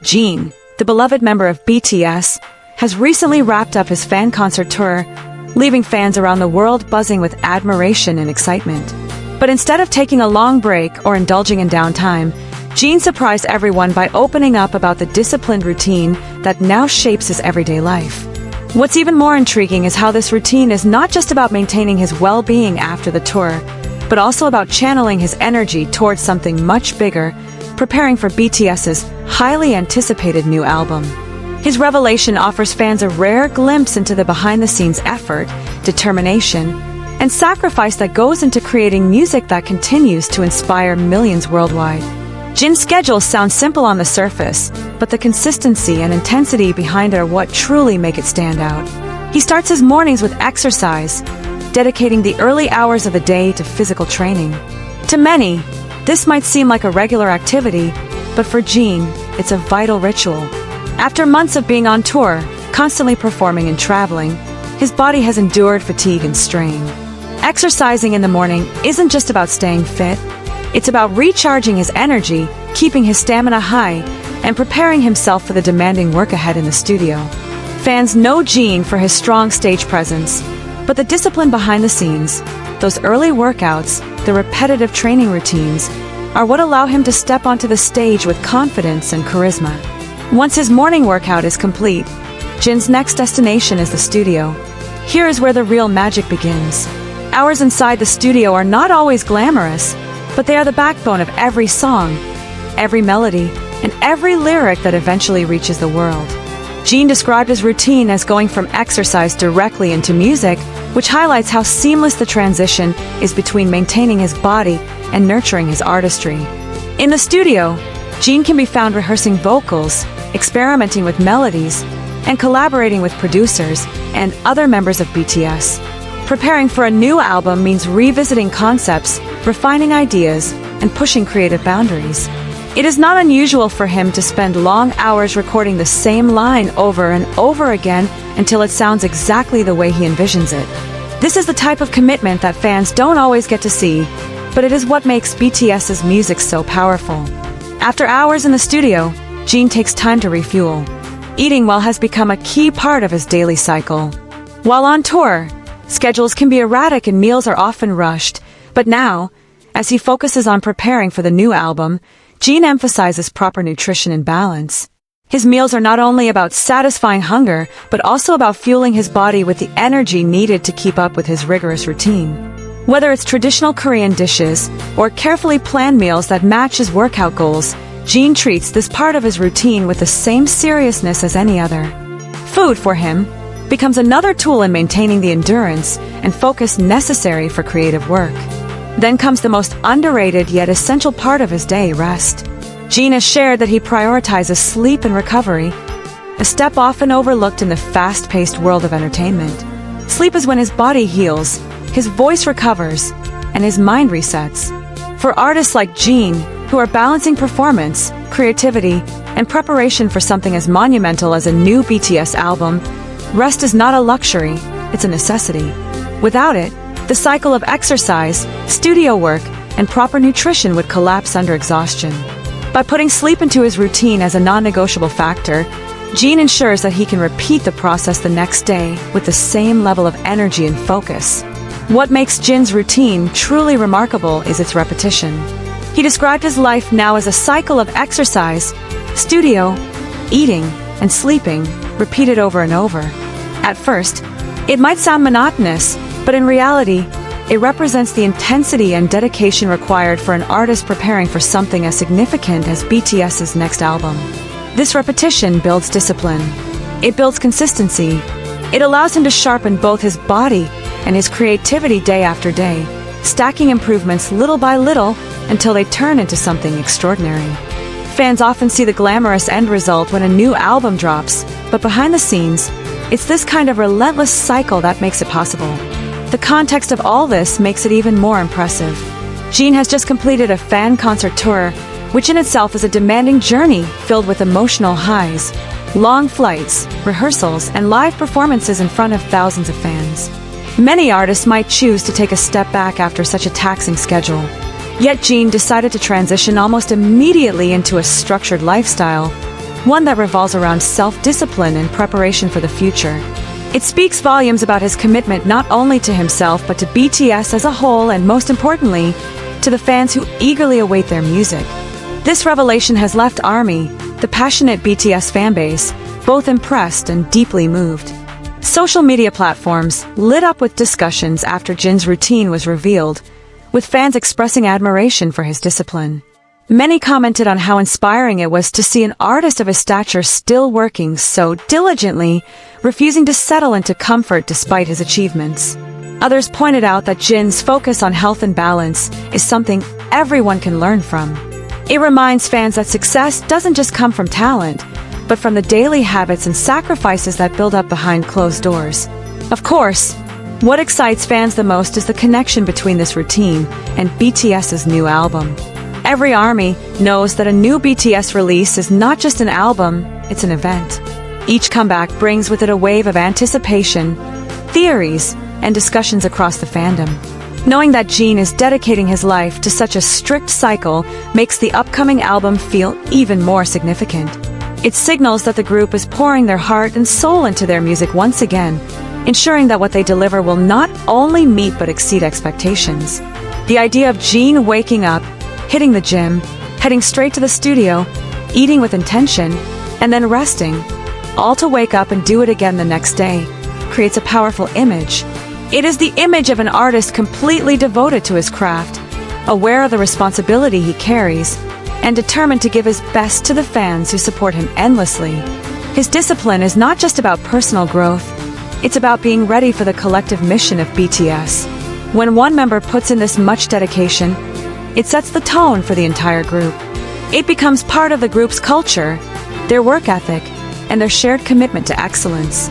Jin, the beloved member of BTS, has recently wrapped up his fan concert tour, leaving fans around the world buzzing with admiration and excitement. But instead of taking a long break or indulging in downtime, Jin surprised everyone by opening up about the disciplined routine that now shapes his everyday life. What's even more intriguing is how this routine is not just about maintaining his well-being after the tour, but also about channeling his energy towards something much bigger, preparing for BTS's highly anticipated new album. His revelation offers fans a rare glimpse into the behind-the-scenes effort, determination, and sacrifice that goes into creating music that continues to inspire millions worldwide. Jin's schedule sounds simple on the surface, but the consistency and intensity behind it are what truly make it stand out. He starts his mornings with exercise, dedicating the early hours of the day to physical training. To many, this might seem like a regular activity, but for Jin, it's a vital ritual. After months of being on tour, constantly performing and traveling, his body has endured fatigue and strain. Exercising in the morning isn't just about staying fit, it's about recharging his energy, keeping his stamina high, and preparing himself for the demanding work ahead in the studio. Fans know Jin for his strong stage presence, but the discipline behind the scenes, those early workouts, the repetitive training routines, are what allow him to step onto the stage with confidence and charisma. Once his morning workout is complete, Jin's next destination is the studio. Here is where the real magic begins. Hours inside the studio are not always glamorous, but they are the backbone of every song, every melody, and every lyric that eventually reaches the world. Jin described his routine as going from exercise directly into music, which highlights how seamless the transition is between maintaining his body and nurturing his artistry. In the studio, Jin can be found rehearsing vocals, experimenting with melodies, and collaborating with producers and other members of BTS. Preparing for a new album means revisiting concepts, refining ideas, and pushing creative boundaries. It is not unusual for him to spend long hours recording the same line over and over again until it sounds exactly the way he envisions it. This is the type of commitment that fans don't always get to see, but it is what makes BTS's music so powerful. After hours in the studio, Jin takes time to refuel. Eating well has become a key part of his daily cycle. While on tour, schedules can be erratic and meals are often rushed, but now, as he focuses on preparing for the new album, Jin emphasizes proper nutrition and balance. His meals are not only about satisfying hunger, but also about fueling his body with the energy needed to keep up with his rigorous routine. Whether it's traditional Korean dishes or carefully planned meals that match his workout goals, Jin treats this part of his routine with the same seriousness as any other. Food, for him, becomes another tool in maintaining the endurance and focus necessary for creative work. Then comes the most underrated yet essential part of his day, rest. Jin has shared that he prioritizes sleep and recovery, a step often overlooked in the fast-paced world of entertainment. Sleep is when his body heals, his voice recovers, and his mind resets. For artists like Jin, who are balancing performance, creativity, and preparation for something as monumental as a new BTS album, rest is not a luxury, it's a necessity. Without it, the cycle of exercise, studio work, and proper nutrition would collapse under exhaustion. By putting sleep into his routine as a non-negotiable factor, Jin ensures that he can repeat the process the next day with the same level of energy and focus. What makes Jin's routine truly remarkable is its repetition. He described his life now as a cycle of exercise, studio, eating, and sleeping, repeated over and over. At first, it might sound monotonous, but in reality, it represents the intensity and dedication required for an artist preparing for something as significant as BTS's next album. This repetition builds discipline. It builds consistency. It allows him to sharpen both his body and his creativity day after day, stacking improvements little by little until they turn into something extraordinary. Fans often see the glamorous end result when a new album drops, but behind the scenes, it's this kind of relentless cycle that makes it possible. The context of all this makes it even more impressive. Jin has just completed a fan concert tour, which in itself is a demanding journey filled with emotional highs, long flights, rehearsals, and live performances in front of thousands of fans. Many artists might choose to take a step back after such a taxing schedule. Yet Jin decided to transition almost immediately into a structured lifestyle, one that revolves around self-discipline and preparation for the future. It speaks volumes about his commitment not only to himself but to BTS as a whole and, most importantly, to the fans who eagerly await their music. This revelation has left ARMY, the passionate BTS fanbase, both impressed and deeply moved. Social media platforms lit up with discussions after Jin's routine was revealed, with fans expressing admiration for his discipline. Many commented on how inspiring it was to see an artist of his stature still working so diligently, refusing to settle into comfort despite his achievements. Others pointed out that Jin's focus on health and balance is something everyone can learn from. It reminds fans that success doesn't just come from talent, but from the daily habits and sacrifices that build up behind closed doors. Of course, what excites fans the most is the connection between this routine and BTS's new album. Every ARMY knows that a new BTS release is not just an album, it's an event. Each comeback brings with it a wave of anticipation, theories, and discussions across the fandom. Knowing that Jin is dedicating his life to such a strict cycle makes the upcoming album feel even more significant. It signals that the group is pouring their heart and soul into their music once again, ensuring that what they deliver will not only meet but exceed expectations. The idea of Jin waking up, hitting the gym, heading straight to the studio, eating with intention, and then resting, all to wake up and do it again the next day, creates a powerful image. It is the image of an artist completely devoted to his craft, aware of the responsibility he carries, and determined to give his best to the fans who support him endlessly. His discipline is not just about personal growth, it's about being ready for the collective mission of BTS. When one member puts in this much dedication, it sets the tone for the entire group. It becomes part of the group's culture, their work ethic, and their shared commitment to excellence.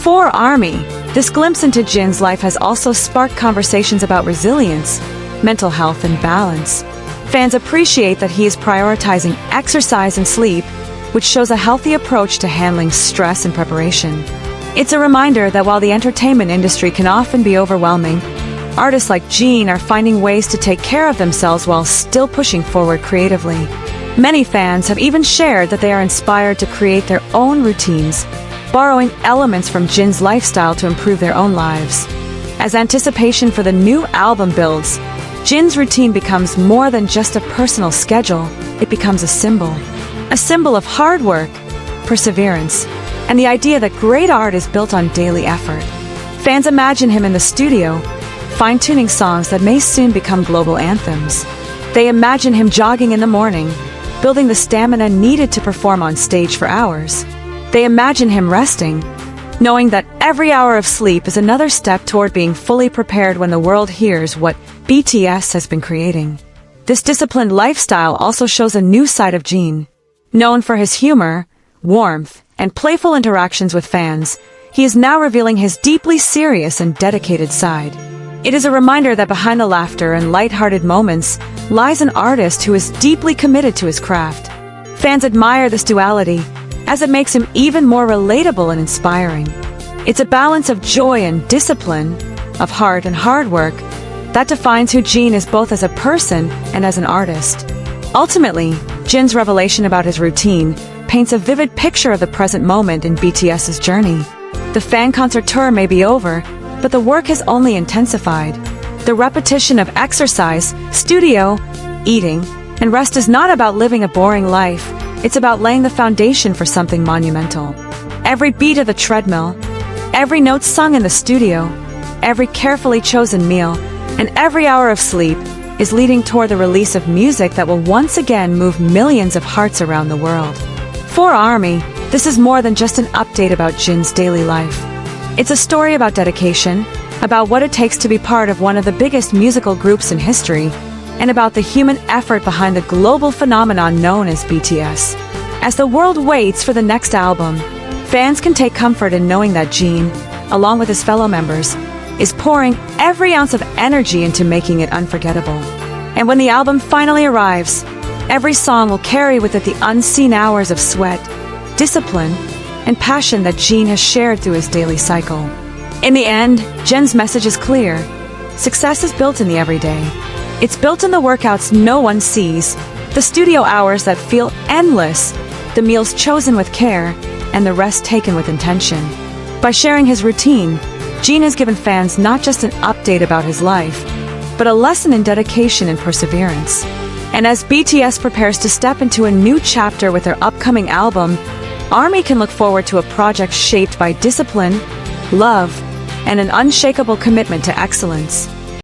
For ARMY, this glimpse into Jin's life has also sparked conversations about resilience, mental health, and balance. Fans appreciate that he is prioritizing exercise and sleep, which shows a healthy approach to handling stress and preparation. It's a reminder that while the entertainment industry can often be overwhelming, artists like Jin are finding ways to take care of themselves while still pushing forward creatively. Many fans have even shared that they are inspired to create their own routines, borrowing elements from Jin's lifestyle to improve their own lives. As anticipation for the new album builds, Jin's routine becomes more than just a personal schedule, it becomes a symbol of hard work, perseverance, and the idea that great art is built on daily effort. Fans imagine him in the studio, fine-tuning songs that may soon become global anthems. They imagine him jogging in the morning, building the stamina needed to perform on stage for hours. They imagine him resting, knowing that every hour of sleep is another step toward being fully prepared when the world hears what BTS has been creating. This disciplined lifestyle also shows a new side of Jin. Known for his humor, warmth, and playful interactions with fans, he is now revealing his deeply serious and dedicated side. It is a reminder that behind the laughter and lighthearted moments lies an artist who is deeply committed to his craft. Fans admire this duality, as it makes him even more relatable and inspiring. It's a balance of joy and discipline, of heart and hard work, that defines who Jin is both as a person and as an artist. Ultimately, Jin's revelation about his routine paints a vivid picture of the present moment in BTS's journey. The fan concert tour may be over, but the work has only intensified. The repetition of exercise, studio, eating, and rest is not about living a boring life. It's about laying the foundation for something monumental. Every beat of the treadmill, every note sung in the studio, every carefully chosen meal, and every hour of sleep is leading toward the release of music that will once again move millions of hearts around the world. For ARMY, this is more than just an update about Jin's daily life. It's a story about dedication, about what it takes to be part of one of the biggest musical groups in history, and about the human effort behind the global phenomenon known as BTS. As the world waits for the next album, fans can take comfort in knowing that Jin, along with his fellow members, is pouring every ounce of energy into making it unforgettable. And when the album finally arrives, every song will carry with it the unseen hours of sweat, discipline, and passion that Jin has shared through his daily cycle. In the end, Jin's message is clear. Success is built in the everyday. It's built in the workouts no one sees, the studio hours that feel endless, the meals chosen with care, and the rest taken with intention. By sharing his routine, Jin has given fans not just an update about his life, but a lesson in dedication and perseverance. And as BTS prepares to step into a new chapter with their upcoming album, ARMY can look forward to a project shaped by discipline, love, and an unshakable commitment to excellence.